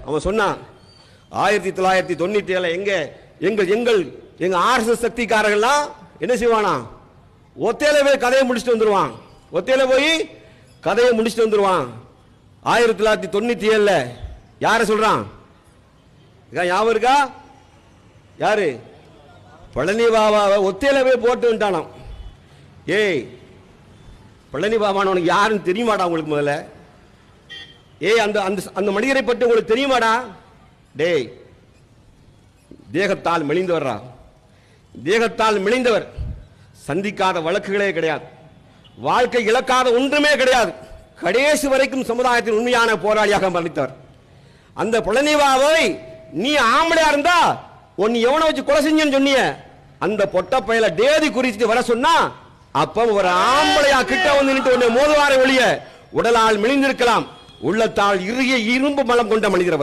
அவன் சொன்னான் 1997 எங்க ஆர்எஸ்எஸ் சக்திக்காரர்கள்லாம் என்ன செய்வானா, ஒத்தையில போய் கதையை முடிச்சுட்டு வந்துருவான். ஒத்தையில போய் கதையை முடிச்சுட்டு வந்துருவான். 1997 யார சொல்றான்? ஞாபகம் இருக்கா? யாரு? பழனி பாபாவை ஒத்தையில போய் போட்டு வந்துட்டானாம். ஏய், பழனி பாபான்னு உனக்கு யாருன்னு தெரியுமாடா உங்களுக்கு? முதல்ல அந்த அந்த மனிதரை பற்றி உங்களுக்கு தெரியுமாடா? டேய், தேகத்தால் மெலிந்தவர்ரா. தேகத்தால் மெலிந்தவர். சந்திக்காத வழக்குகளே கிடையாது, வாழ்க்கை இழக்காத ஒன்றுமே கிடையாது. கடைசி வரைக்கும் சமுதாயத்தின் உண்மையான போராளியாக மரணித்தவர். அந்த பழனிபாவை நீ ஆம்பளையா இருந்தா உன்னை எவனை வச்சு கொலை செஞ்சன்னு சொன்னிய, அந்த பொட்ட பையல தேதி குறிச்சிட்டு வர சொன்னா அப்ப ஒரு ஆம்பளையா கிட்ட வந்து நின்று உன்னை மோதுவாரை ஒழிய உடலால் மெலிந்திருக்கலாம், உள்ளத்தால் இறுகிய இரும்பு மலம் கொண்ட மனிதர்.